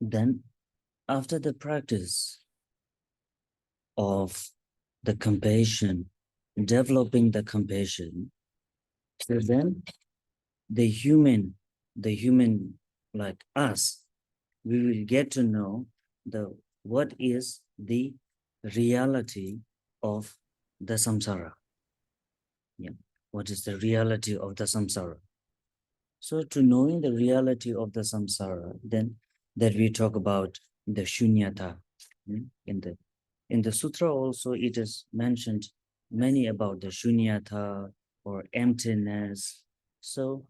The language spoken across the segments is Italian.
Then, after the practice of the compassion, developing the compassion, so then the human like us, we will get to know what is the reality of the samsara. Yeah, what is the reality of the samsara? So to knowing the reality of the samsara, then that we talk about the shunyata. In the sutra also it is mentioned many about the shunyata or emptiness. So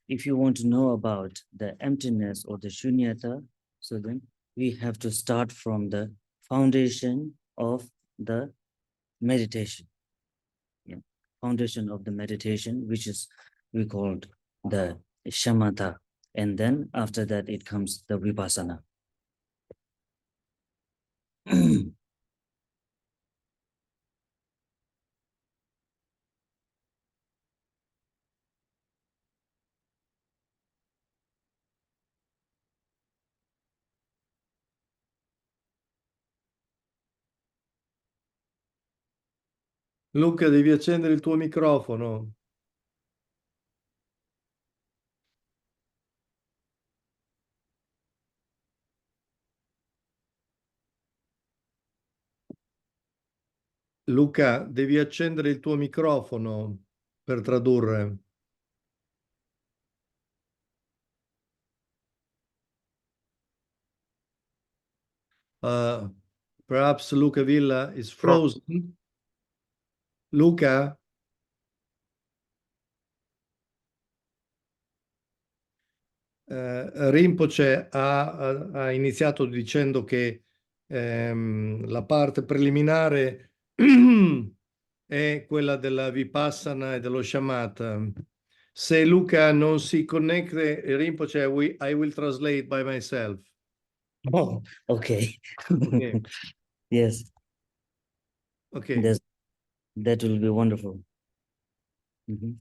if you want to know about the emptiness or the shunyata, so then we have to start from the foundation of the meditation. Yeah. Foundation of the meditation, which is we called the shamatha. And then after that it comes the vipassana. Luca, devi accendere il tuo microfono. Luca, devi accendere il tuo microfono per tradurre. Perhaps Luca Villa is frozen. Luca? Rinpoche ha iniziato dicendo che la parte preliminare è quella della Vipassana e dello Shamatha. Se Luca non si connette, Rinpoche, I will translate by myself. Oh, okay. Okay. Yes. Okay. That will be wonderful. Mm-hmm.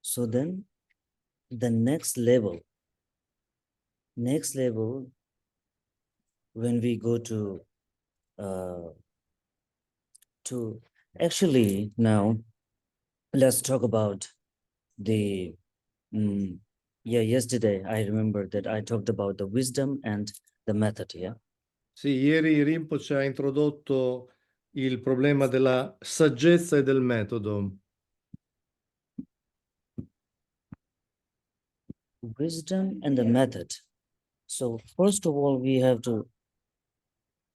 So then the next level, when we go to actually now, let's talk about the, yesterday I remember that I talked about the wisdom and the method, yeah? Sì, ieri Rinpoche ha introdotto il problema della saggezza e del metodo. Wisdom and the method. So first of all, we have to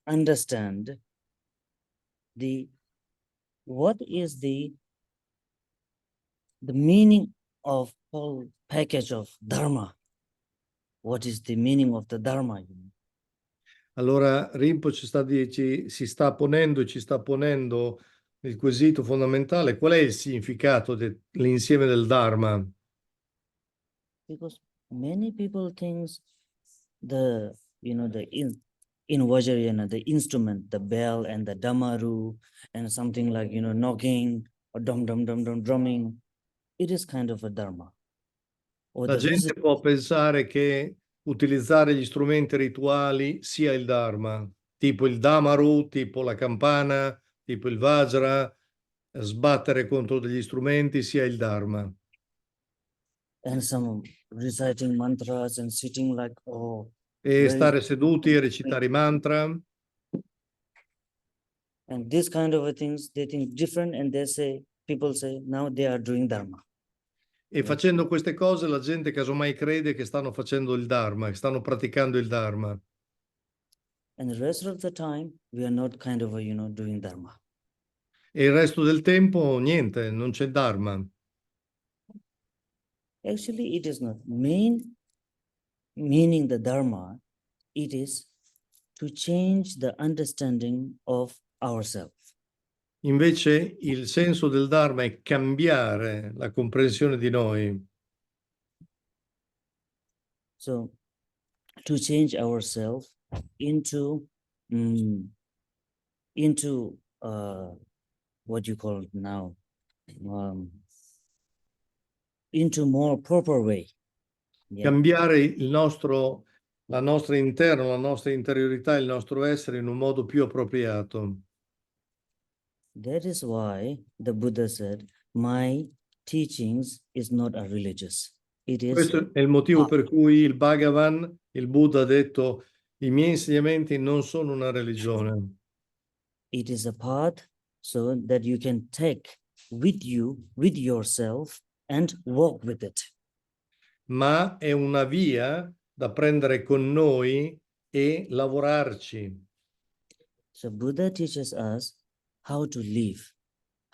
understand what is the meaning of whole package of dharma. What is the meaning of the dharma? Allora Rinpoche si sta ponendo e ci sta ponendo il quesito fondamentale: qual è il significato dell'insieme del Dharma? Because many people think the in Vajrayana, the instrument, the bell and the damaru and something like knocking or dum dum dum dum drumming, it is kind of a dharma. Or La the gente può pensare che utilizzare gli strumenti rituali sia il Dharma, tipo il Damaru, tipo la campana, tipo il Vajra, sbattere contro degli strumenti sia il Dharma. and some reciting mantras and sitting like E stare seduti e recitare i mantra. And these kind of things, they think different and people say, now they are doing dharma. E facendo queste cose la gente casomai crede che stanno facendo il Dharma, che stanno praticando il Dharma. And the rest of the time, we are not kind of, doing dharma. E il resto del tempo niente, non c'è Dharma. Actually, it is not meaning the dharma. It is to change the understanding of ourselves. Invece il senso del Dharma è cambiare la comprensione di noi. So, to change ourselves into into what you call it now, into more proper way. Yeah. Cambiare la nostra interno, la nostra interiorità, il nostro essere in un modo più appropriato. That is why the Buddha said, my teachings is not a religious. It is Questo è il motivo per cui il Bhagavan, il Buddha, ha detto: i miei insegnamenti non sono una religione. it is a path so that you can take with you, with yourself, and walk with it. Ma è una via da prendere con noi e lavorarci. So Buddha teaches us how to live,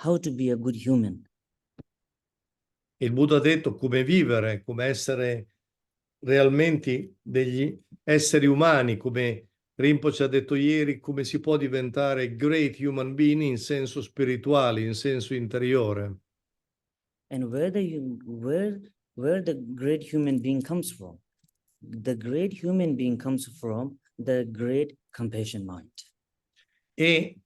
how to be a good human. Il Buddha ha detto come vivere, come essere realmente degli esseri umani, come Rinpoche ha detto ieri, come si può diventare great human being in senso spirituale, in senso interiore. And where the great human being comes from? The great human being comes from the great compassion mind. E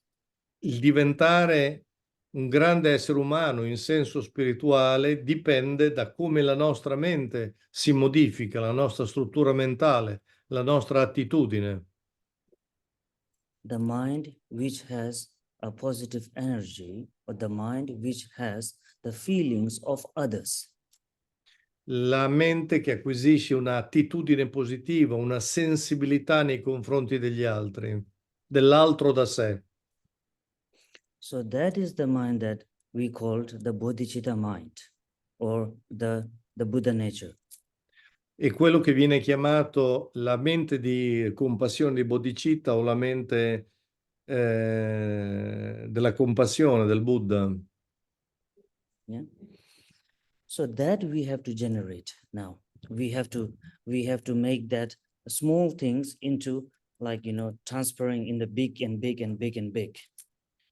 il diventare un grande essere umano in senso spirituale dipende da come la nostra mente si modifica, la nostra struttura mentale, la nostra attitudine. The mind which has a positive energy, or the mind which has the feelings of others. La mente che acquisisce un'attitudine positiva, una sensibilità nei confronti degli altri, dell'altro da sé. So that is the mind that we called the bodhicitta mind, or the Buddha nature. E quello che viene chiamato la mente di compassione di bodhicitta o la mente della compassione del Buddha. Yeah. So that we have to generate now. We have to make that small things into, like, transferring in the big and big and big and big.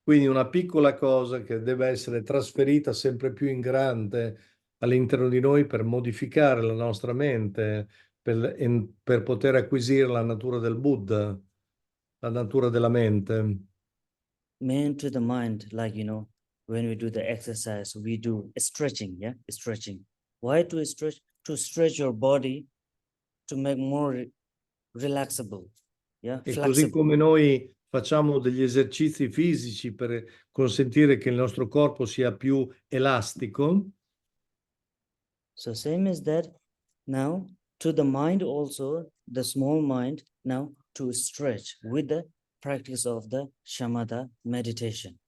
Quindi una piccola cosa che deve essere trasferita sempre più in grande all'interno di noi per modificare la nostra mente, per poter acquisire la natura del Buddha, la natura della mente. Man to the mind, like, when we do the exercise, we do stretching, yeah, stretching. Why to stretch? To stretch your body to make more relaxable, yeah, E così flexible. come noi facciamo degli esercizi fisici per consentire che il nostro corpo sia più elastico, So same as that. Now to the mind also, the small mind, now to stretch with the practice of the shamatha meditation.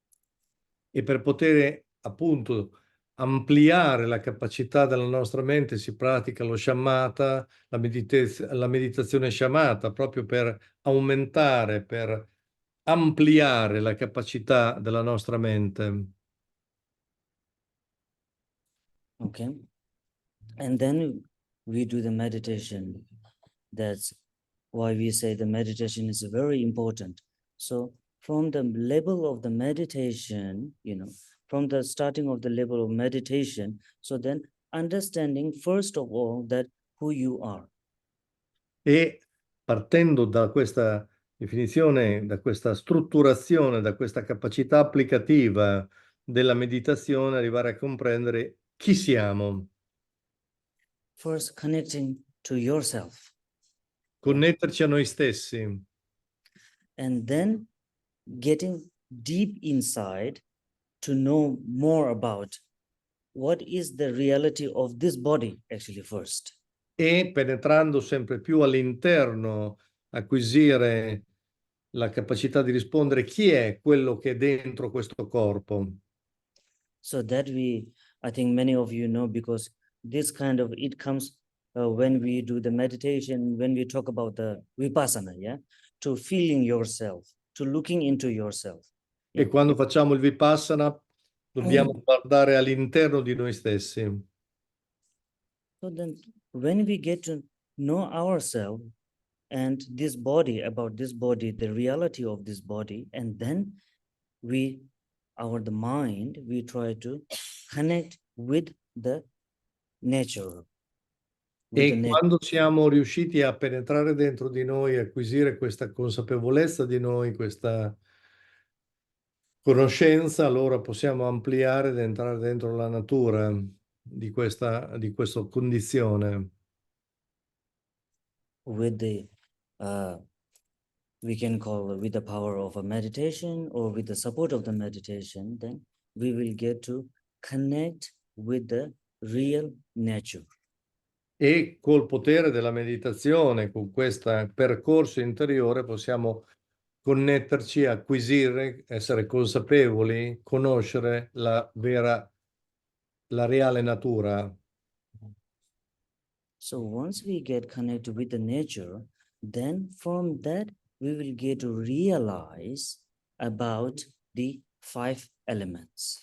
e per poter appunto ampliare la capacità della nostra mente si pratica lo shamatha, la meditazione shamatha, proprio per aumentare, per ampliare la capacità della nostra mente. Okay. And then we do the meditation. That's why we say the meditation is very important. So from the level of the meditation, from the starting of the level of meditation, so then understanding first of all that who you are. E partendo da questa definizione, da questa strutturazione, da questa capacità applicativa della meditazione, arrivare a comprendere chi siamo, First connecting to yourself. connetterci a noi stessi. And then getting deep inside to know more about what is the reality of this body actually first. E penetrando sempre più all'interno, acquisire la capacità di rispondere chi è quello che è dentro questo corpo. So that I think many of you know, because this kind of, it comes when we do the meditation, when we talk about the vipassana, yeah, to feeling yourself, to looking into yourself. E quando facciamo il Vipassana dobbiamo guardare all'interno di noi stessi. So then when we get to know ourselves and this body, about this body, the reality of this body, and then the mind, we try to connect with the nature. E quando siamo riusciti a penetrare dentro di noi, acquisire questa consapevolezza di noi, questa conoscenza, allora possiamo ampliare ed entrare dentro la natura di questa condizione. With the we can call with the power of a meditation or with the support of the meditation, then we will get to connect with the real nature. E col potere della meditazione, con questo percorso interiore, possiamo connetterci, acquisire, essere consapevoli, conoscere la reale natura. So once we get connected with the nature, then from that we will get to realize about the 5 elements.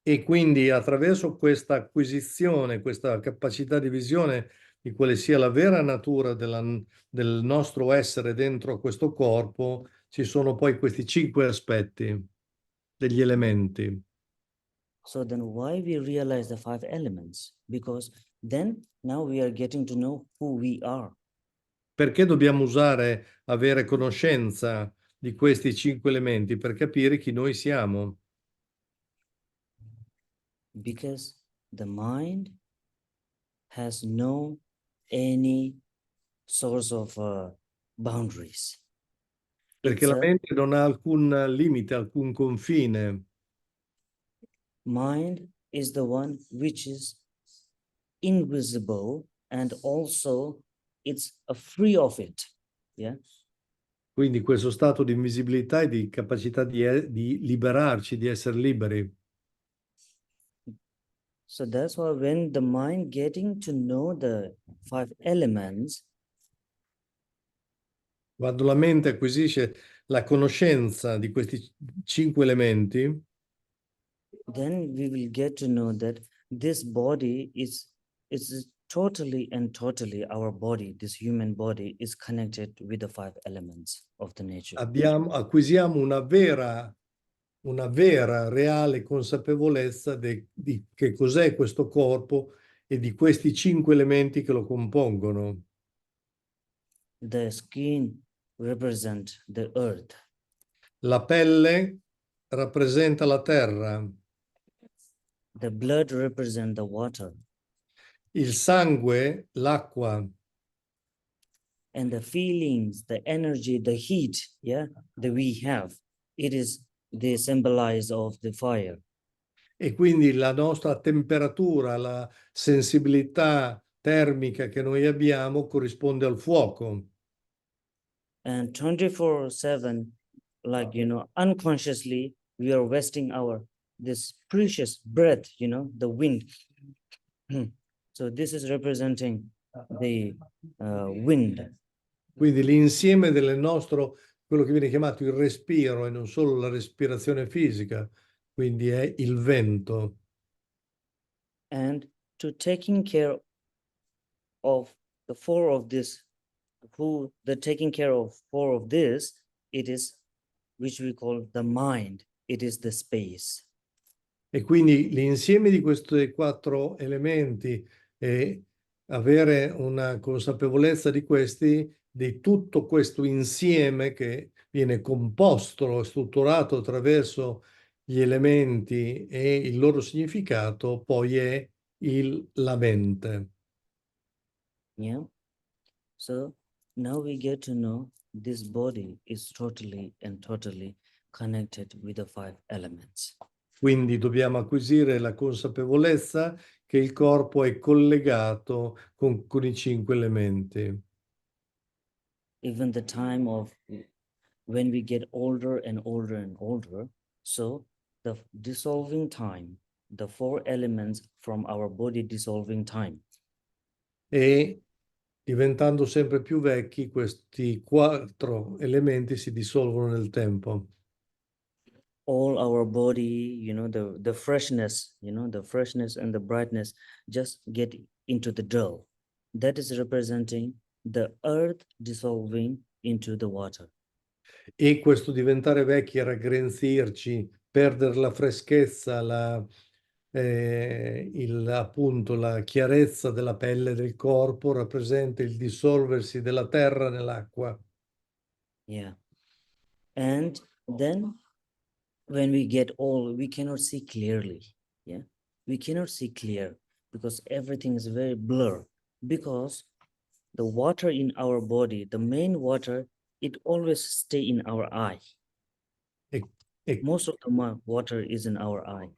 E quindi attraverso questa acquisizione, questa capacità di visione di quale sia la vera natura del nostro essere dentro questo corpo, ci sono poi questi 5 aspetti degli elementi. So then why we realize the 5 elements? Because then now we are getting to know who we are. Perché dobbiamo avere conoscenza di questi 5 elementi? Per capire chi noi siamo. Because the mind has no any source of boundaries. Perché It's la a mente non ha alcun limite, alcun confine. mind is the one which is invisible and also it's a free of it. Yeah. Quindi questo stato di invisibilità e di capacità di liberarci, di essere liberi. So that's why when the mind getting to know the 5 elements, Quando la mente acquisisce la conoscenza di questi 5 elementi, then we will get to know that this body is totally and totally our body, this human body is connected with the 5 elements of the nature. acquisiamo una vera, reale consapevolezza di che cos'è questo corpo e di questi 5 elementi che lo compongono. The skin represent the earth. La pelle rappresenta la terra, The blood represent the water. il sangue, l'acqua, And the feelings, the energy, the heat, yeah, that we have, it is the symbolize of the fire. e quindi la nostra temperatura, la sensibilità termica che noi abbiamo corrisponde al fuoco. And 24/7, like, unconsciously, we are wasting this precious breath, the wind. So this is representing the wind. Quindi l'insieme del nostro, quello che viene chiamato il respiro e non solo la respirazione fisica, quindi è il vento. And to taking care of the 4 of this, taking care of 4 of this, it is which we call the mind, it is the space. E quindi l'insieme di questi 4 elementi e avere una consapevolezza di questi, di tutto questo insieme che viene composto, strutturato attraverso gli elementi e il loro significato, poi è la mente. Yeah. So now we get to know this body is totally and totally connected with the 5 elements. Quindi dobbiamo acquisire la consapevolezza che il corpo è collegato con i 5 elementi. Even the time of when we get older and older and older, so the dissolving time, the 4 elements from our body dissolving time. E diventando sempre più vecchi, questi 4 elementi si dissolvono nel tempo. All our body, the freshness, the freshness and the brightness just get into the dull. That is representing the earth dissolving into the water. E questo diventare vecchi e raggrinzirci, perdere la freschezza, appunto la chiarezza della pelle del corpo rappresenta il dissolversi della terra nell'acqua. Yeah. And then when we get old, we cannot see clearly. Yeah, we cannot see clear because everything is very blur. Because the water in our body, the main water, it always stay in our eye. E, e- Most of the water is in our eye.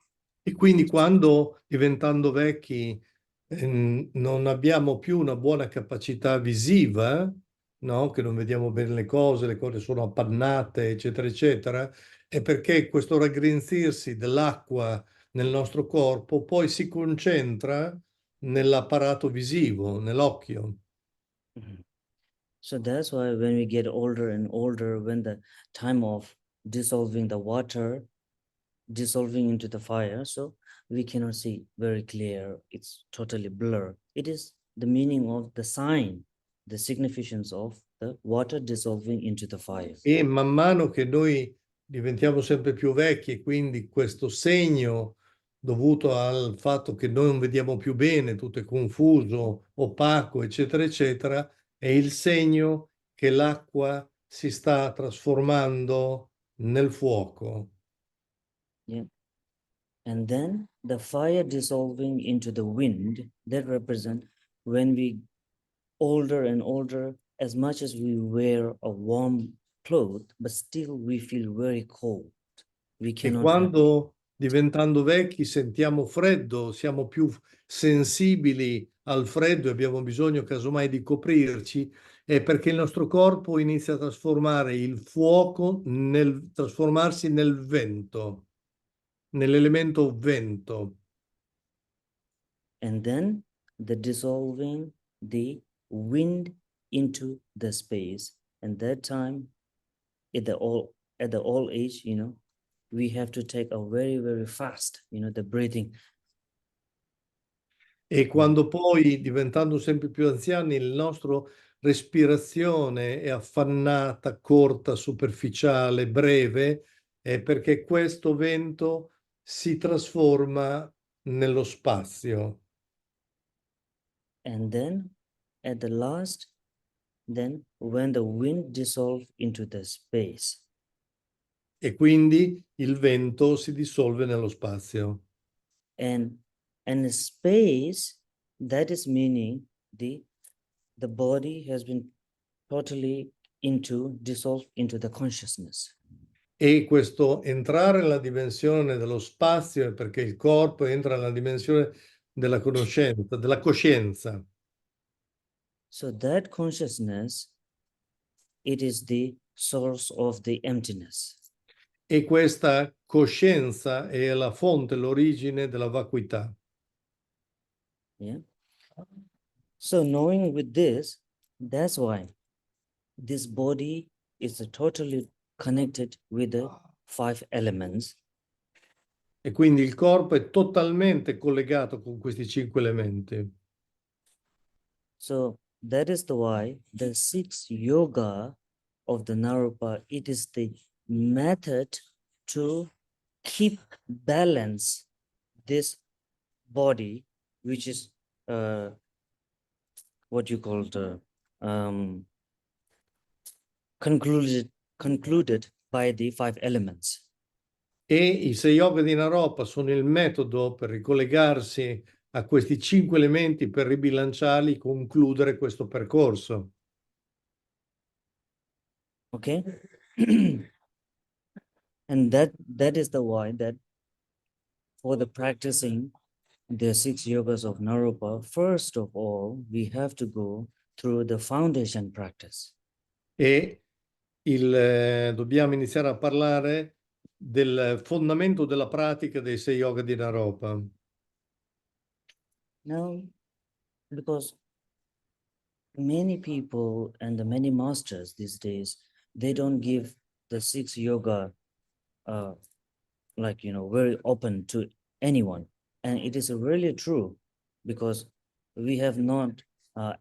e quindi quando diventando vecchi non abbiamo più una buona capacità visiva, no? Che non vediamo bene le cose sono appannate, eccetera, eccetera, è perché questo raggrinzirsi dell'acqua nel nostro corpo poi si concentra nell'apparato visivo, nell'occhio. Mhm. So that's why when we get older and older, when the time of dissolving the water, dissolving into the fire, so we cannot see very clear. It's totally blur. It is the meaning of the sign, the significance of the water dissolving into the fire. E man mano che noi diventiamo sempre più vecchi e quindi questo segno dovuto al fatto che noi non vediamo più bene, tutto è confuso, opaco, eccetera, eccetera, è il segno che l'acqua si sta trasformando nel fuoco. Yeah. And then the fire dissolving into the wind, that represent when we older and older, as much as we wear a warm cloth, but still we feel very cold. We E cannot have. quando diventando vecchi sentiamo freddo, siamo più sensibili al freddo e abbiamo bisogno casomai di coprirci, è perché il nostro corpo inizia a trasformare il fuoco trasformarsi nel vento, nell'elemento vento. And then the dissolving the wind into the space. And that time at the old age, we have to take a very, very fast, the breathing. E quando poi, diventando sempre più anziani, la nostra respirazione è affannata, corta, superficiale, breve, è perché questo vento si trasforma nello spazio. And then at the last, then when the wind dissolves into the space, E quindi il vento si dissolve nello spazio. and and space, that is meaning the body has been totally dissolved into the consciousness. E questo entrare nella dimensione dello spazio è perché il corpo entra nella dimensione della conoscenza, della coscienza. So that consciousness, it is the source of the emptiness. E questa coscienza è la fonte, l'origine della vacuità. Yeah. So knowing with this, that's why this body is totally connected with the 5 elements. E quindi il corpo è totalmente collegato con questi 5 elementi. So that is the why the 6 yoga of the Naropa, it is the method to keep balance this body, which is what you call the concluded by the 5 elements. E i Sei Yoga di Naropa sono il metodo per ricollegarsi a questi 5 elementi per ribilanciarli, concludere questo percorso. Okay. And that is the why that for the practicing the 6 yogas of Naropa, first of all, we have to go through the foundation practice. E dobbiamo iniziare a parlare del fondamento della pratica dei Sei Yoga di Naropa. Now, because many people and the many masters these days, they don't give the 6 yoga very open to anyone. And it is really true because we have not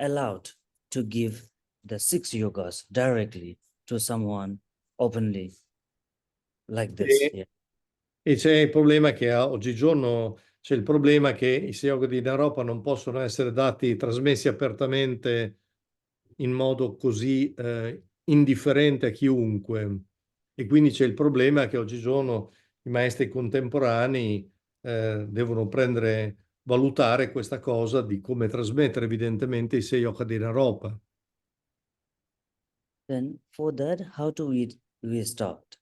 allowed to give the 6 yogas directly to someone openly like this. Yeah. E c'è il problema che oggigiorno c'è il problema che i Sei Yoga di Naropa non possono essere trasmessi apertamente in modo così indifferente a chiunque. E quindi c'è il problema che oggigiorno i maestri contemporanei devono valutare questa cosa di come trasmettere evidentemente i Sei Yoga di Naropa. Then for that, how do we start?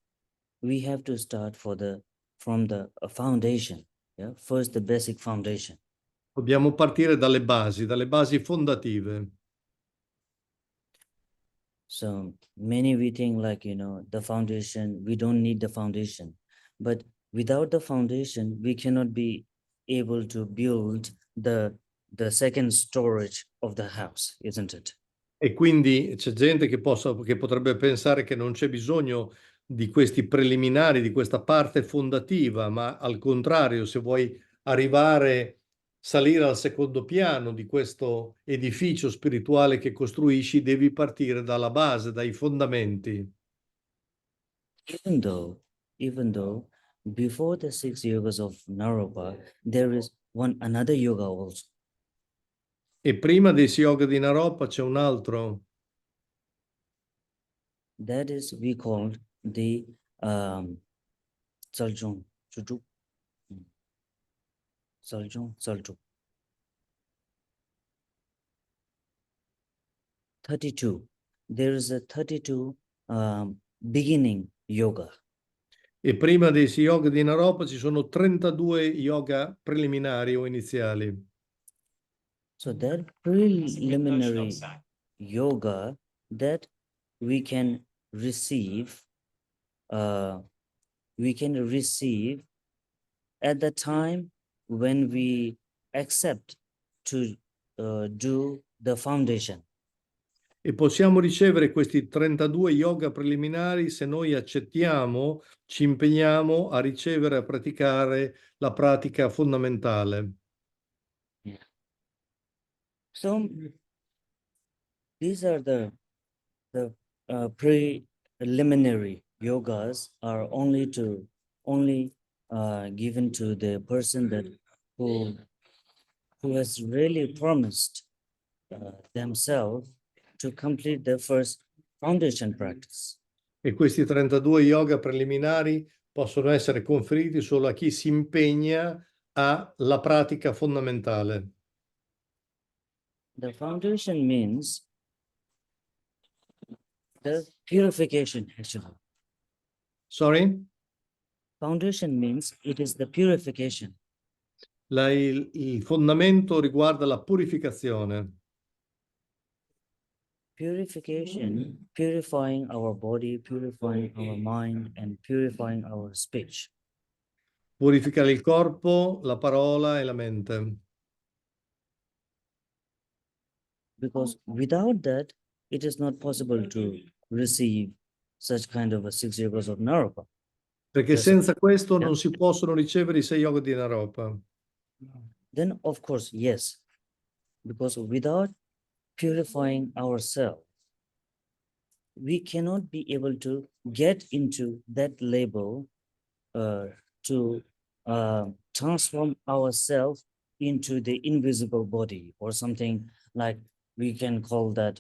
We have to start from the foundation. Yeah, first the basic foundation. Dobbiamo partire dalle basi fondative. So many we think like, the foundation, we don't need the foundation. But without the foundation, we cannot be able to build the second storage of the house, isn't it? E quindi c'è gente che potrebbe pensare che non c'è bisogno di questi preliminari, di questa parte fondativa, ma al contrario, se vuoi salire al secondo piano di questo edificio spirituale che costruisci, devi partire dalla base, dai fondamenti. Even though before the 6 yogas of Naropa, there is another yoga also. E prima dei Sei Yoga di Naropa c'è un altro. That is we called the Saljong, Chujuk, Saljong. 32. There is a 32 beginning yoga. E prima dei Sei Yoga di Naropa ci sono 32 yoga preliminari o iniziali. So that preliminary yoga that we can receive at the time when we accept to do the foundation. E possiamo ricevere questi 32 yoga preliminari se noi accettiamo, ci impegniamo a ricevere e a praticare la pratica fondamentale. So these are the preliminary yogas are only given to the person that who has really promised themselves to complete the first foundation practice. E questi 32 yoga preliminari possono essere conferiti solo a chi si impegna alla pratica fondamentale. The foundation means the purification, actually. Sorry? Foundation means it is the purification. Il fondamento riguarda la purificazione. Purification, purifying our body, purifying our mind, and purifying our speech. Purificare il corpo, la parola e la mente. Because without that, it is not possible to receive such kind of a 6 yogas of Naropa. Perché Yes. senza questo non si possono ricevere i Sei Yoga di Naropa. Then, of course, yes. Because without purifying ourselves, we cannot be able to get into that level to transform ourselves into the invisible body or something like we can call that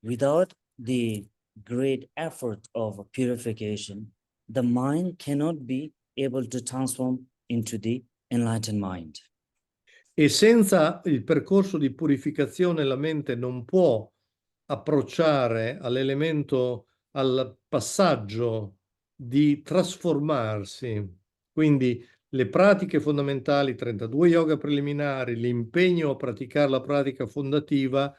without the great effort of purification, the mind cannot be able to transform into the enlightened mind. E senza il percorso di purificazione la mente non può approcciare all'elemento, al passaggio di trasformarsi. Quindi le pratiche fondamentali, 32 yoga preliminari, l'impegno a praticare la pratica fondativa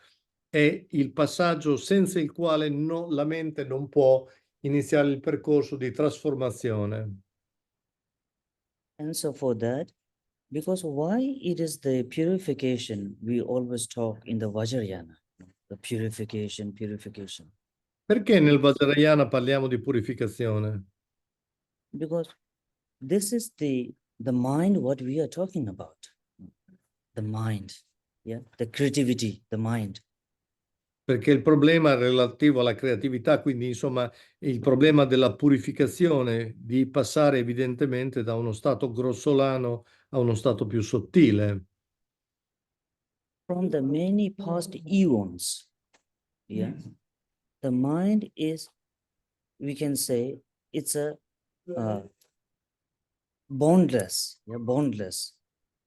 è il passaggio senza il quale la mente non può iniziare il percorso di trasformazione. And so for that, because why it is the purification, we always talk in the Vajrayana, the purification. Perché nel Vajrayana parliamo di purificazione? Because this is the mind, what we are talking about. The mind, yeah, the creativity, the mind. Perché il problema è relativo alla creatività, quindi insomma il problema della purificazione, di passare evidentemente da uno stato grossolano a uno stato più sottile. From the many past eons, yeah, the mind is, we can say, it's a boundless, yeah, boundless.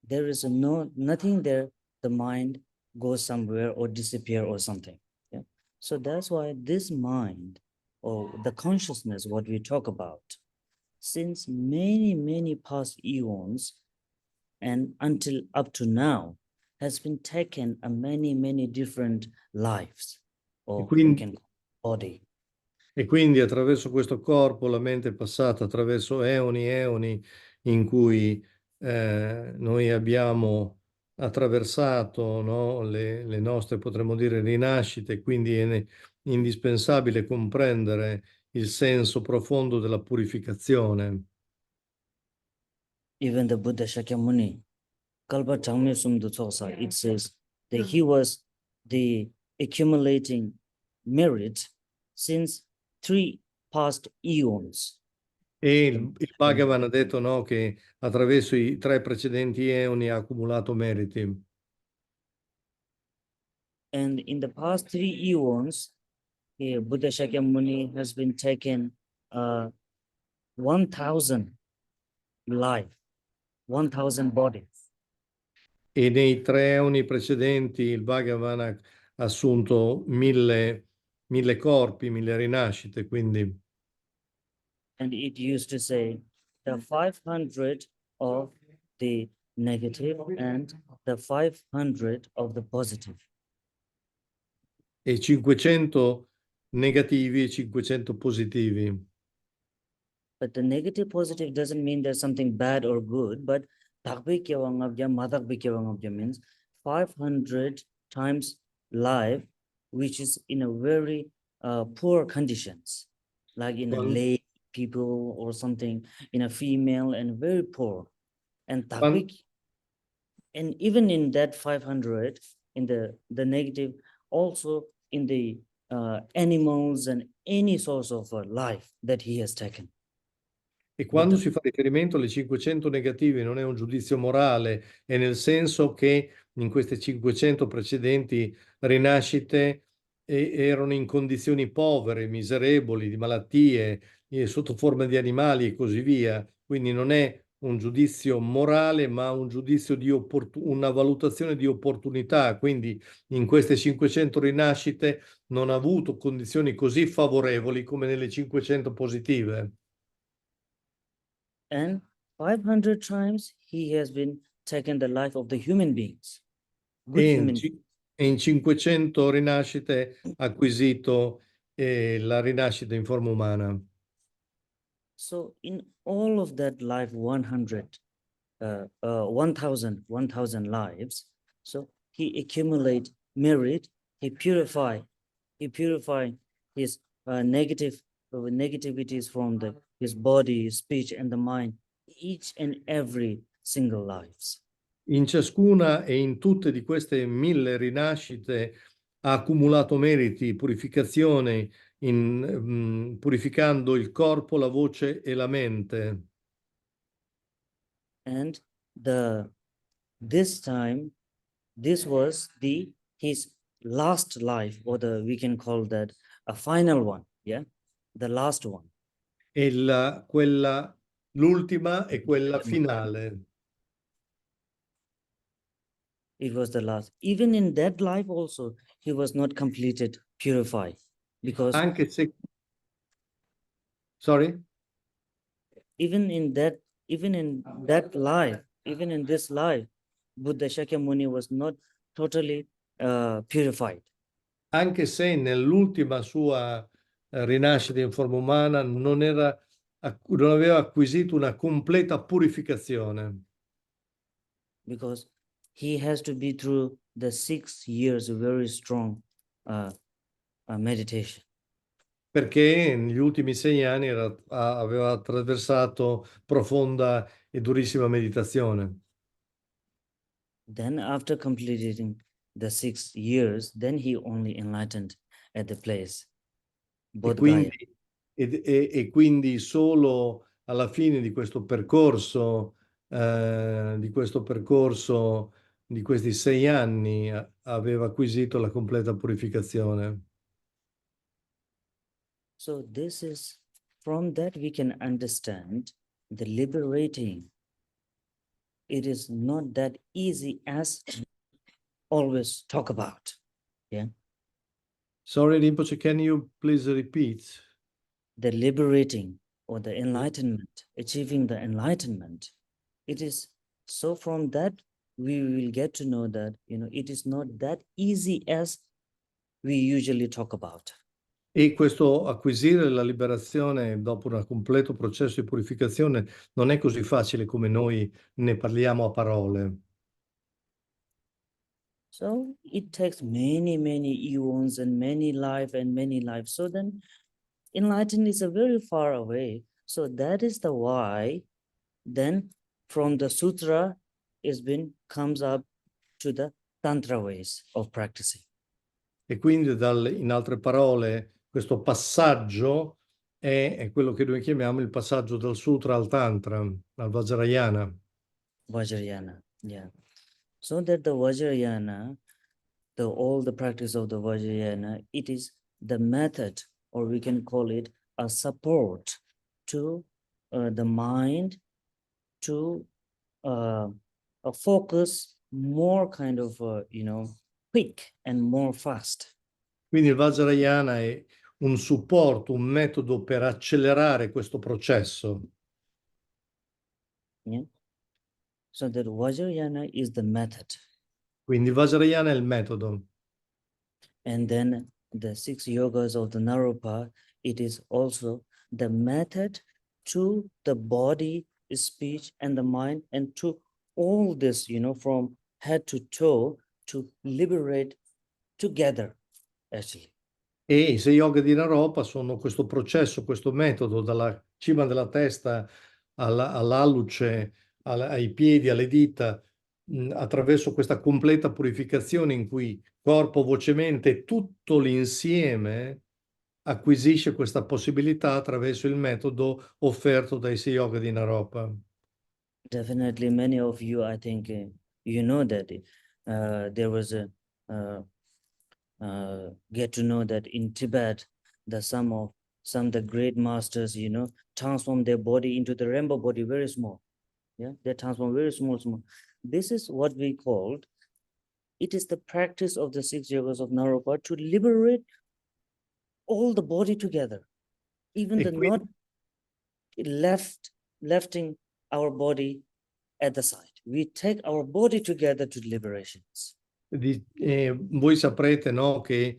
There is nothing there. The mind goes somewhere or disappear or something. Yeah. So that's why this mind or the consciousness, what we talk about, since many past eons and until up to now, has been taken a many different lives, E or we quindi, can call body. e quindi attraverso questo corpo la mente è passata attraverso eoni e eoni in cui noi abbiamo attraversato, no, le nostre, potremmo dire, rinascite, quindi è indispensabile comprendere il senso profondo della purificazione. Even the Buddha Shakyamuni, Kalpa Changme Sumdu Tsosa, it says that he was the accumulating merit since 3 past eons. E il Bhagavan ha detto, no, che attraverso i 3 precedenti eoni ha accumulato meriti. And in the past 3 eons, Buddha Shakyamuni has been taken 1,000 life, 1,000 bodies. E nei 3 eoni precedenti il Bhagavan ha assunto 1000 corpi, 1000 rinascite, quindi And it used to say the 500 of the negative and the 500 of the positive. e 500 negativi e 500 positivi. But the negative positive doesn't mean there's something bad or good, but means 500 times life, which is in a very poor conditions, like in a Quan- lay people or something, in a female and very poor. And quan- and even in that 500, in the negative, also in the animals and any source of life that he has taken. E quando Buddha. si fa riferimento alle 500 negative non è un giudizio morale, è nel senso che in queste 500 precedenti rinascite erano in condizioni povere, miserevoli, di malattie, sotto forma di animali e così via. Quindi non è un giudizio morale, ma un giudizio di una valutazione di opportunità. Quindi in queste 500 rinascite non ha avuto condizioni così favorevoli come nelle 500 positive. And 500 times he has been taken the life of the human beings, good E human. e in 500 rinascite ha acquisito la rinascita in forma umana. So in all of that life, 1,000 lives. So he accumulate merit, he purify his negativities from his body, speech, and the mind, each and every single lives. In ciascuna e in tutte di queste 1000 rinascite ha accumulato meriti, purificazione, purificando il corpo, la voce e la mente. And this time, this was his last life, or we can call that a final one, yeah, the last one. E l'ultima è quella finale. It was the last. Even in that life also, he was not completed, purified, because Anche se... Sorry? even in that life, even in this life, Buddha Shakyamuni was not totally purified. Anche se nell'ultima sua rinascita in forma umana non aveva acquisito una completa purificazione. Because he has to be through the 6 years of very strong meditation. Perché negli ultimi 6 anni aveva attraversato profonda e durissima meditazione. Then after completing the 6 years, then he only enlightened at the place, E Bodh Gaya. quindi, e quindi solo alla fine di questo percorso, di questi 6 anni, aveva acquisito la completa purificazione. So this is from that we can understand the liberating. It is not that easy as always talk about. Yeah. Sorry, Rinpoche, can you please repeat? The liberating or the enlightenment, achieving the enlightenment. It is so from that we will get to know that, it is not that easy as we usually talk about. E questo acquisire la liberazione dopo un completo processo di purificazione non è così facile come noi ne parliamo a parole. So it takes many, many eons and many lives. So then enlightenment is a very far away. So that is the why then from the sutra comes up to the tantra ways of practicing. E quindi in altre parole questo passaggio è quello che noi chiamiamo il passaggio dal sutra al tantra, al Vajrayana. Vajrayana, yeah. So that the Vajrayana, all the practice of the Vajrayana, it is the method, or we can call it a support to the mind to focus more kind of, quick and more fast. Quindi il Vajrayana è un supporto, un metodo per accelerare questo processo. Yeah. So that Vajrayana is the method. Quindi il Vajrayana è il metodo. And then the 6 yogas of the Naropa, it is also the method to the body, speech, and the mind, and to all this, from head to toe, to liberate together, actually. E i Sei Yoga di Naropa sono questo processo, questo metodo dalla cima della testa all'alluce, ai piedi, alle dita, attraverso questa completa purificazione in cui corpo, voce, mente, tutto l'insieme acquisisce questa possibilità attraverso il metodo offerto dai Sei Yoga di Naropa. Definitely, many of you, I think, you know that there was a get to know that in Tibet, some the great masters, transform their body into the rainbow body, very small. Yeah, they transform very small. This is what we called. It is the practice of the 6 yogas of Naropa to liberate all the body together, even the not lefting our body at the side. We take our body together to liberations. Voi saprete, no, che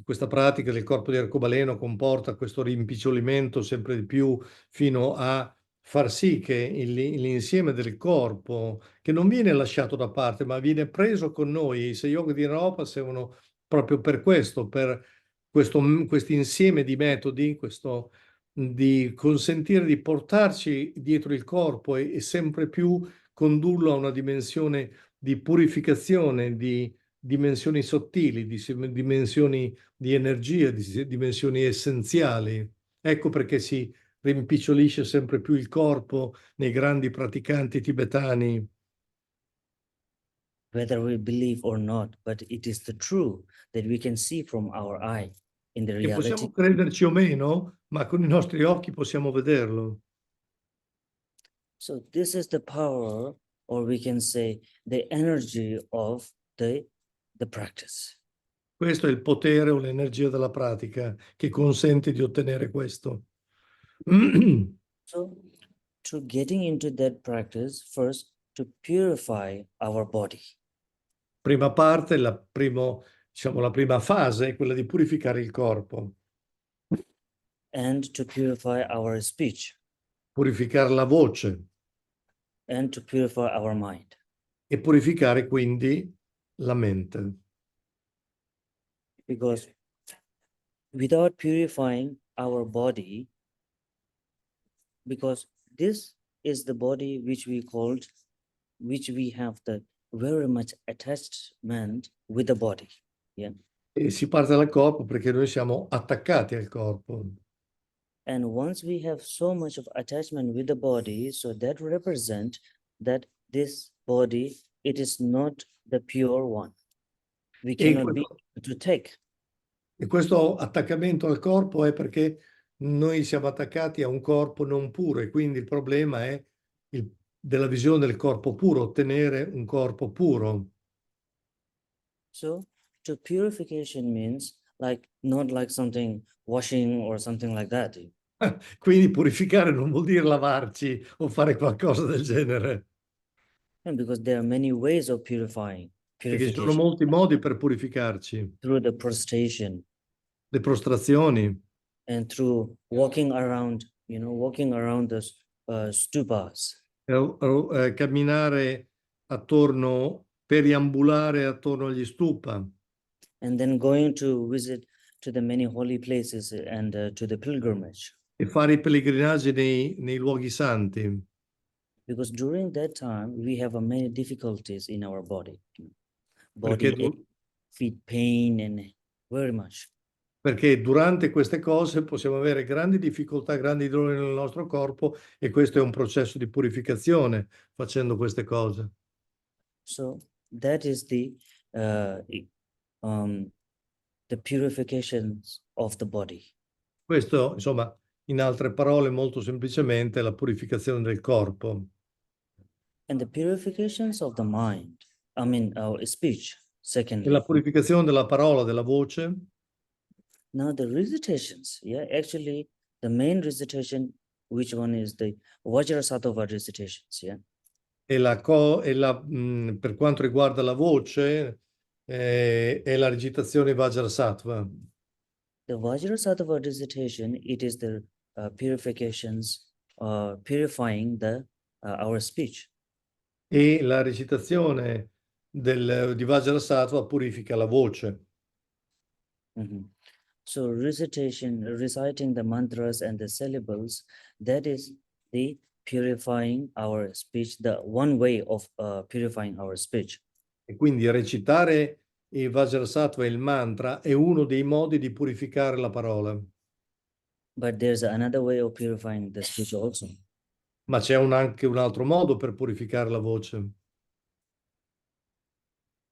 questa pratica del corpo di arcobaleno comporta questo rimpicciolimento sempre di più fino a far sì che l'insieme del corpo, che non viene lasciato da parte, ma viene preso con noi. I Sei Yoga di Naropa servono proprio per questo, per questo insieme di metodi, di consentire di portarci dietro il corpo e sempre più condurlo a una dimensione di purificazione, di dimensioni sottili, di dimensioni di energia, di dimensioni essenziali. Ecco perché si rimpicciolisce sempre più il corpo nei grandi praticanti tibetani. Whether we believe or not, but it is the truth that we can see from our eye in the Che possiamo reality. crederci o meno, ma con i nostri occhi possiamo vederlo. So this is the power, or we can say the energy of the practice. Questo è il potere o l'energia della pratica che consente di ottenere questo. So to getting into that practice, first to purify our body. Prima parte, la prima fase è quella di purificare il corpo. And to purify our speech. Purificare la voce. And to purify our mind. E purificare quindi la mente. Because without purifying our body, because this is the body which we have the very much attachment with the body. Yeah. E si parte dal corpo perché noi siamo attaccati al corpo. And once we have so much of attachment with the body, so that represent that this body, it is not the pure one. We cannot be to take. E questo attaccamento al corpo è perché noi siamo attaccati a un corpo non puro e quindi il problema è della visione del corpo puro, ottenere un corpo puro. So to purification means like not like something washing or something like that. Quindi purificare non vuol dire lavarci o fare qualcosa del genere, And because there are many ways of perché ci sono purification molti modi per purificarci. through the prostration Le prostrazioni, and through walking around, walking around the stupas. camminare attorno, periambulare attorno agli stupa And then going to visit to the many holy places and to the pilgrimage. e fare i pellegrinaggi nei luoghi santi. Because during that time, we have many difficulties in our body. Perché, Body ache, feet pain, and very much. perché durante queste cose possiamo avere grandi difficoltà, grandi dolori nel nostro corpo e questo è un processo di purificazione facendo queste cose. So that is uh, the purifications of the body. Questo, insomma, in altre parole, molto semplicemente, è la purificazione del corpo. And the purifications of the mind, our speech, E secondly. la purificazione della parola, della voce. Now the recitations, actually the main recitation, which one is the Vajrasattva recitations, Per quanto riguarda la voce, è la recitazione Vajrasattva. The Vajrasattva recitation, it is the purifications, purifying our speech. E la recitazione di Vajrasattva purifica la voce. Mm-hmm. So reciting the mantras and the syllables, that is the purifying our speech, the one way of purifying our speech. E quindi recitare il Vajrasattva e il mantra è uno dei modi di purificare la parola. But there's another way of purifying the speech also. Ma c'è anche un altro modo per purificare la voce.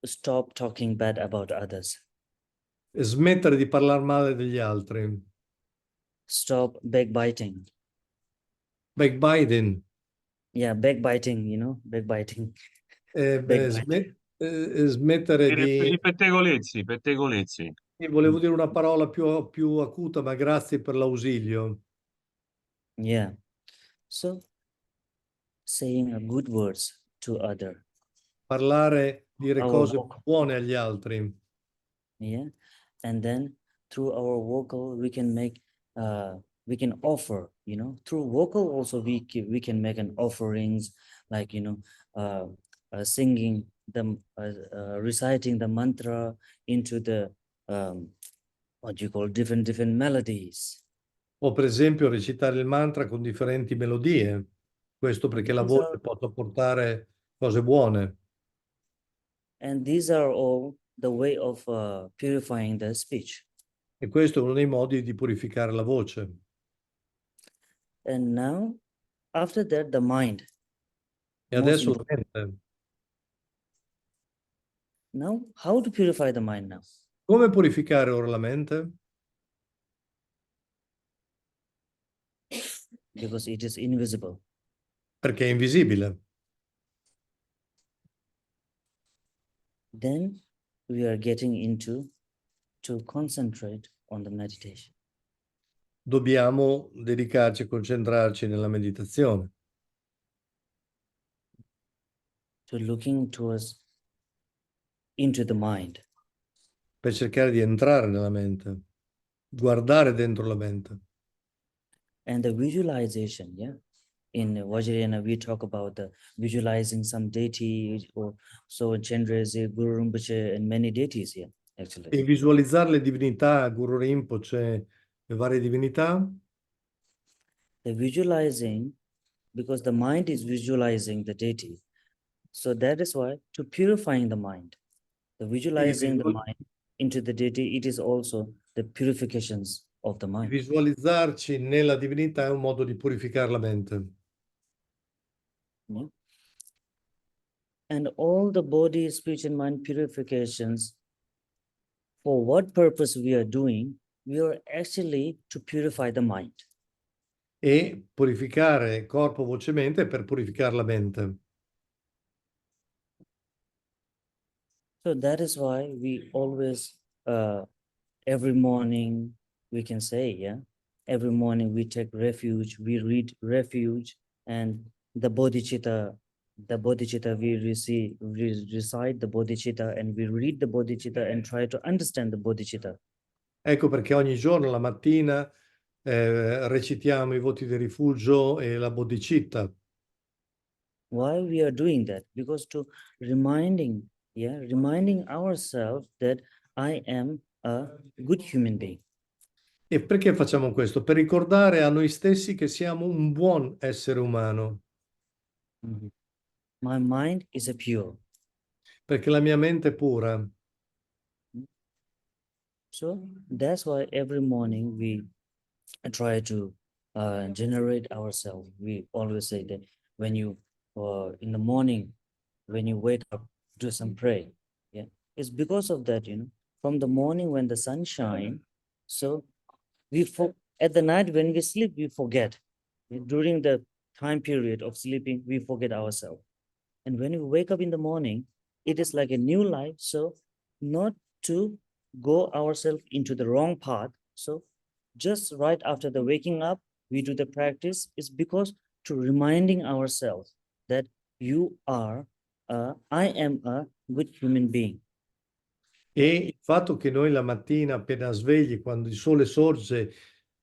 Stop talking bad about others. E smettere di parlare male degli altri. Stop backbiting. Backbiting. Yeah, backbiting, backbiting. Smettere di... I pettegolezzi, pettegolezzi. Volevo dire una parola più acuta, ma grazie per l'ausilio. Yeah. So saying good words to other. Parlare, dire Our cose vocal. buone agli altri. Yeah. And then through our vocal, we can offer, through vocal also we can make an offerings like, singing the, reciting the mantra into the, what you call different melodies. O per esempio recitare il mantra con differenti melodie. Questo perché la voce possa portare cose buone. And these are all the way of purifying the speech. E questo è uno dei modi di purificare la voce. And now, after that, the mind. E adesso la mente. Now, how to purify the mind now? Come purificare ora la mente? Because it is invisible. Perché è invisibile. Then we are getting to concentrate on the meditation. Dobbiamo dedicarci e concentrarci nella meditazione. To looking into the mind. Per cercare di entrare nella mente. Guardare dentro la mente. And the visualization, in Vajrayana, we talk about the visualizing some deity, or so Chendra's Guru Rinpoche and many deities here, actually. E visualizzare le divinità, Guru Rinpoche, le varie divinità. The visualizing, because the mind is visualizing the deity. So that is why to purifying the mind, the visualizing the mind into the deity, it is also the purifications of the mind. Visualizzarci nella divinità è un modo di purificare la mente. Yeah. And all the body, speech, and mind purifications, for what purpose we are doing, we are actually to purify the mind. E purificare corpo, voce, mente per purificare la mente. So that is why we always, every morning, we can say, yeah, every morning we take refuge, we read refuge, and the bodhicitta, we recite the bodhicitta, and we read the bodhicitta and try to understand the bodhicitta. Ecco perché ogni giorno la mattina recitiamo i voti di rifugio e la bodhicitta. Why we are doing that? Because to reminding ourselves that I am a good human being. E perché facciamo questo? Per ricordare a noi stessi che siamo un buon essere umano, Mhm. My mind is a pure. perché la mia mente è pura. So that's why every morning we try to generate ourselves. We always say that when you, in the morning, when you wake up, do some pray. Yeah, it's because of that, from the morning when the sun shines, so at the night when we sleep, we forget. During the time period of sleeping, we forget ourselves. And when we wake up in the morning, it is like a new life. So not to go ourselves into the wrong path. So just right after the waking up, we do the practice is because to reminding ourselves that I am a good human being. E il fatto che noi la mattina appena svegli, quando il sole sorge,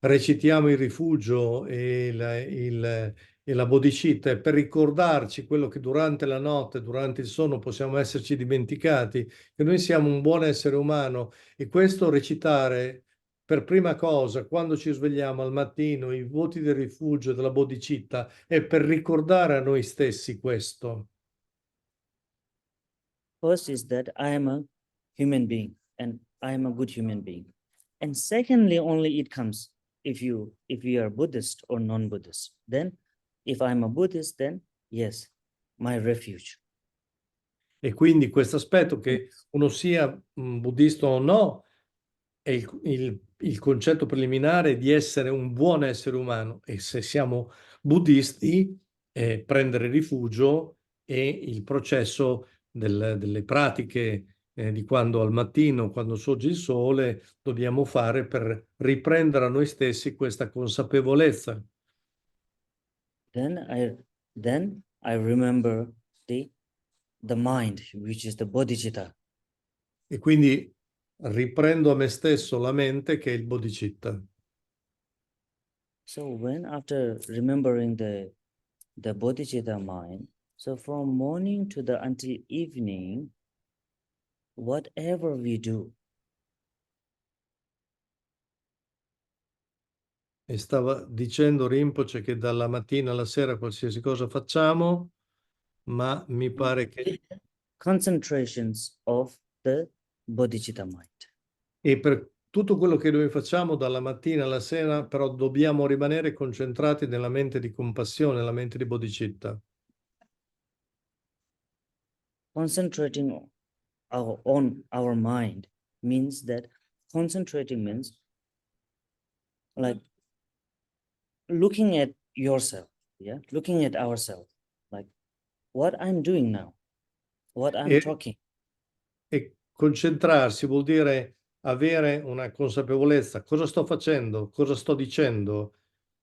recitiamo il rifugio e la bodhicitta è per ricordarci quello che durante la notte, durante il sonno possiamo esserci dimenticati, che noi siamo un buon essere umano e questo recitare per prima cosa quando ci svegliamo al mattino i voti del rifugio e della bodhicitta è per ricordare a noi stessi questo. First is that I am a human being and I am a good human being. And secondly, only it comes if you are Buddhist or non-Buddhist. Then if I'm a Buddhist, then yes, my refuge. E quindi questo aspetto che uno sia buddista o no è il concetto preliminare di essere un buon essere umano e se siamo buddisti prendere rifugio e il processo delle pratiche di quando al mattino, quando sorge il sole, dobbiamo fare per riprendere a noi stessi questa consapevolezza. Then I remember the mind, which is the bodhicitta. E quindi riprendo a me stesso la mente che è il bodhicitta. So when after remembering the bodhicitta mind, so from morning to until evening, whatever we do, E stava dicendo Rinpoche che dalla mattina alla sera qualsiasi cosa facciamo, ma mi pare che... concentrations of the bodhicitta mind. E per tutto quello che noi facciamo dalla mattina alla sera, però dobbiamo rimanere concentrati nella mente di compassione, nella mente di bodhicitta. Concentrating on our mind means that concentrating means like looking at yourself, yeah, looking at ourselves, like what I'm doing now, what I'm talking. E concentrarsi vuol dire avere una consapevolezza, cosa sto facendo, cosa sto dicendo,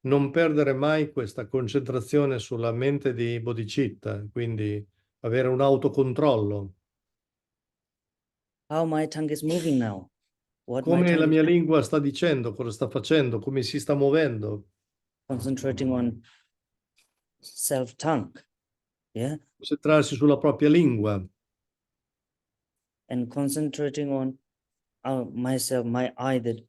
non perdere mai questa concentrazione sulla mente di bodhicitta, quindi avere un autocontrollo. How my tongue is moving now, what my Come la tongue mia is lingua sta dicendo, cosa sta facendo, come si sta muovendo. concentrating on self-tongue, yeah, Concentrarsi sulla propria lingua and concentrating on myself, my eye, that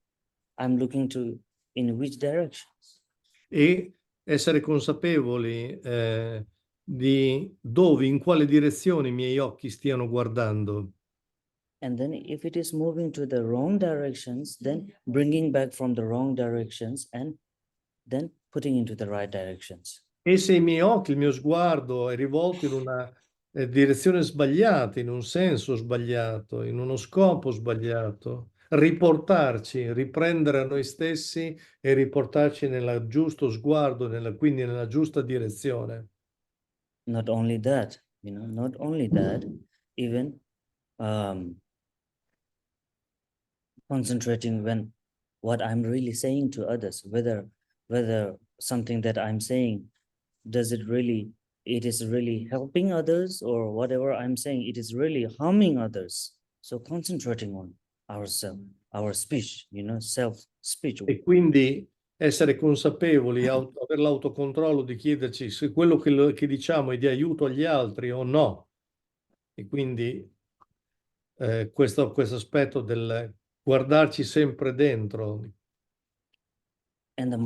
I'm looking to in which directions. e essere consapevoli di dove, in quale direzione i miei occhi stiano guardando. And then if it is moving to the wrong directions, then bringing back from the wrong directions and then putting into the right directions. E se i miei occhi, il mio sguardo è rivolto in una direzione sbagliata, in un senso sbagliato, in uno scopo sbagliato, riportarci, riprendere a noi stessi e riportarci nel giusto sguardo, quindi nella giusta direzione. Not only that, not only that, even concentrating when what I'm really saying to others, whether something that I'm saying, it is really helping others, or whatever I'm saying, it is really harming others. So concentrating on ourselves, our speech, self speech. E quindi essere consapevoli, avere l'autocontrollo di chiederci se quello che diciamo è di aiuto agli altri o no. E quindi questo aspetto del guardarci sempre dentro. And the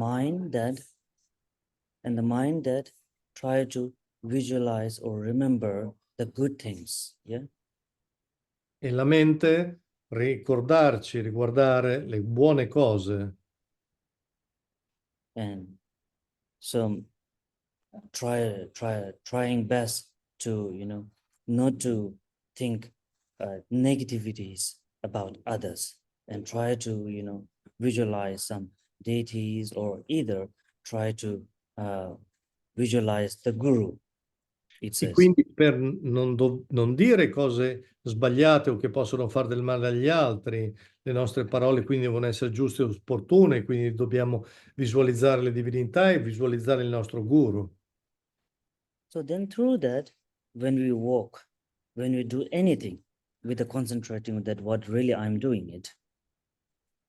mind that try to visualize or remember the good things. Yeah. E la mente ricordarci, riguardare le buone cose. And so trying best to, not to think negativities about others, and try to, visualize some deities, or either try to visualize the guru, it E says. quindi per non dire cose sbagliate o che possono fare del male agli altri, le nostre parole quindi devono essere giuste e opportune, quindi dobbiamo visualizzare le divinità e visualizzare il nostro guru. So then through that, when we walk, when we do anything, with the concentrating that what really I'm doing it,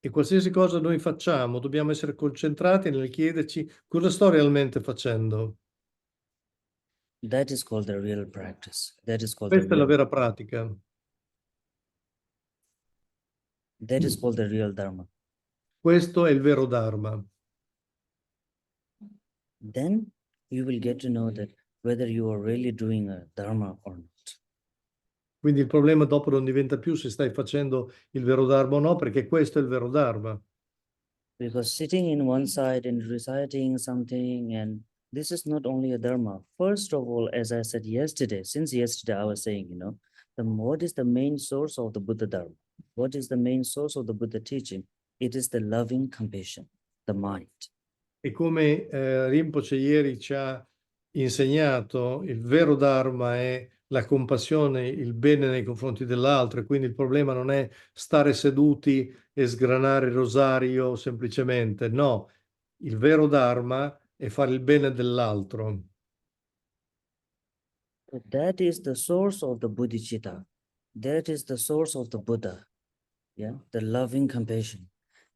E qualsiasi cosa noi facciamo, dobbiamo essere concentrati nel chiederci cosa sto realmente facendo. that is called the real practice. That is called Questa è la vera pratica. the real dharma. Questo è il vero Dharma. Then you will get to know that whether you are really doing a dharma or not. Quindi il problema dopo non diventa più se stai facendo il vero Dharma o no, perché questo è il vero Dharma. Because sitting in one side and reciting something, and this is not only a dharma. First of all, as I said yesterday, since yesterday I was saying, what is the main source of the Buddha dharma? What is the main source of the Buddha teaching? It is the loving compassion, the mind. E come Rinpoche ieri ci ha insegnato, il vero Dharma è la compassione, il bene nei confronti dell'altro, e quindi il problema non è stare seduti e sgranare il rosario semplicemente, no, il vero Dharma è fare il bene dell'altro. So that is the source of the Bodhicitta. That is the source of the Buddha. Yeah, the loving compassion.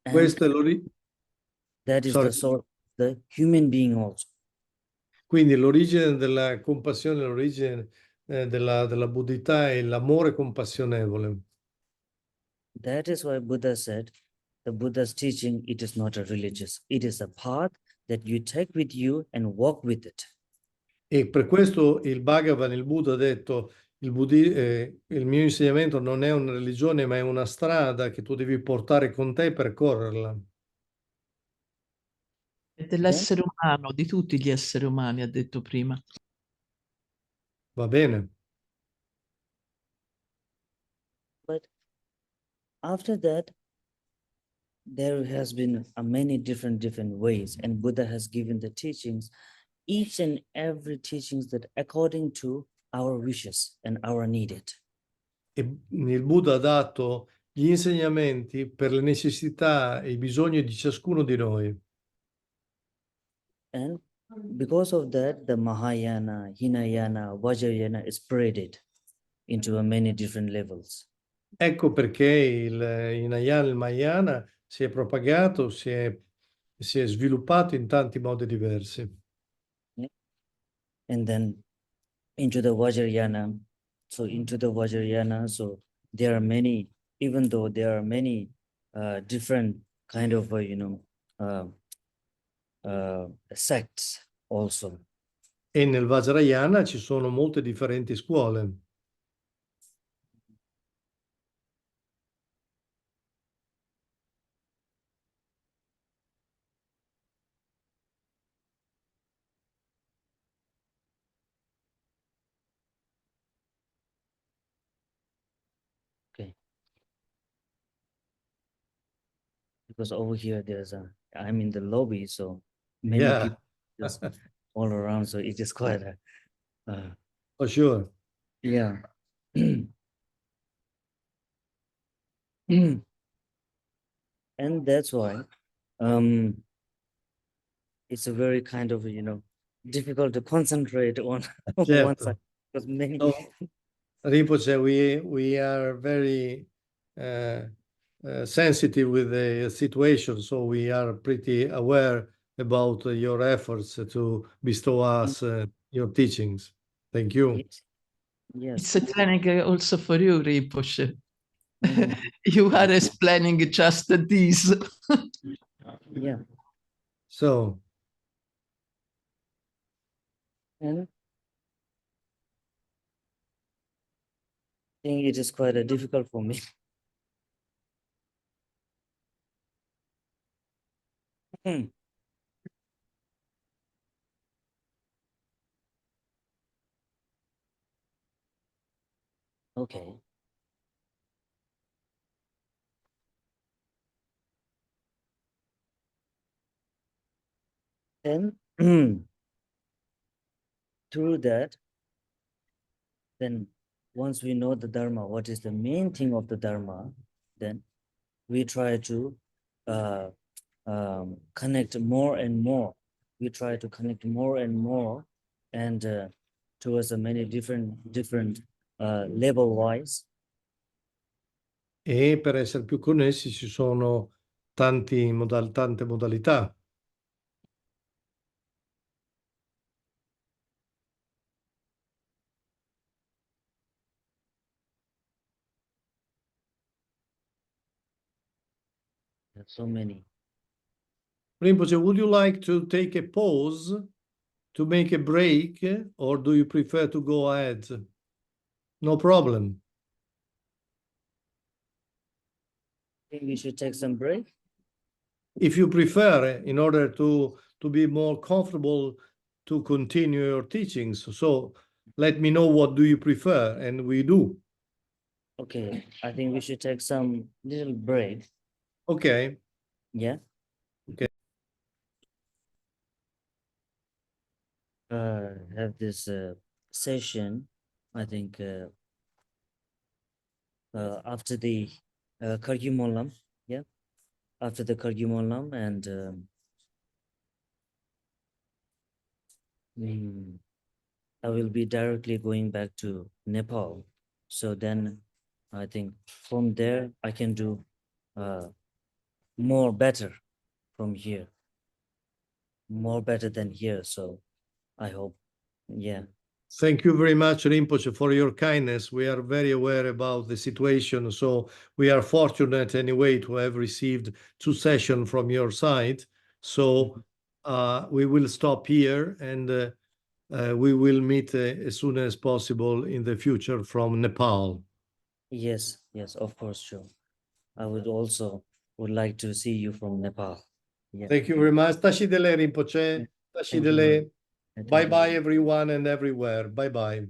And Questo è that is the source, the human being also. Quindi l'origine della compassione, l'origine della buddhità è l'amore compassionevole. That is why Buddha said, the Buddha's teaching, it is not a religious, it is a path that you take with you and walk with it. E per questo il Bhagavan, il Buddha, ha detto, il mio insegnamento non è una religione, ma è una strada che tu devi portare con te e percorrerla. È dell'essere umano, di tutti gli esseri umani, ha detto prima. Va bene? But after that, there has been many different ways, and Buddha has given the teachings, each and every teachings that according to our wishes and our needed. E il Buddha ha dato gli insegnamenti per le necessità e i bisogni di ciascuno di noi. And because of that, the Mahayana, Hinayana, Vajrayana is spreaded into many different levels. Ecco perché il Hinayana e il Mahayana si è propagato, si è sviluppato in tanti modi diversi. And then into the Vajrayana. So there are many, even though there are many different kind of, sects also. E nel Vajrayana ci sono molte differenti scuole. Okay. because over here I'm in the lobby, so many Yeah. people just all around, so it is quite For sure. yeah. And that's why it's a very kind of, difficult to concentrate on one Certo. side, because many So, Rinpoche, we are very sensitive with the situation, so we are pretty aware about your efforts to bestow us your teachings. Thank you. yes. It's a training also for you, Rinpoche. Mhm. You are explaining just this. Yeah. So, And I think it is quite difficult for me. Okay. Then through that, then once we know the Dharma, what is the main thing of the Dharma, then we try to connect more and more. We try to connect more and more, and towards the many different level wise. e per essere più connessi ci sono tante modalità. There's so many. Rinpoche, would you like to take a pause to make a break, or do you prefer to go ahead? No problem. I think we should take some break. If you prefer, in order to be more comfortable to continue your teachings, so let me know what do you prefer, and we do. Okay, I think we should take some little break. Okay. Yeah. Okay. Have this session, I think after the Kagyu Molam, yeah, after the Kagyu Molam, and I will be directly going back to Nepal. So then I think from there I can do more better from here, more better than here. So I hope, yeah. Thank you very much, Rinpoche, for your kindness. We are very aware about the situation, so we are fortunate anyway to have received 2 sessions from your side. So we will stop here, and we will meet as soon as possible in the future from Nepal. Yes, of course, sure. I would like to see you from Nepal. Yeah. Thank you very much. Tashi Dele, Rinpoche. Tashi Thank you. Dele. Thank you. Bye-bye, everyone and everywhere. Bye-bye.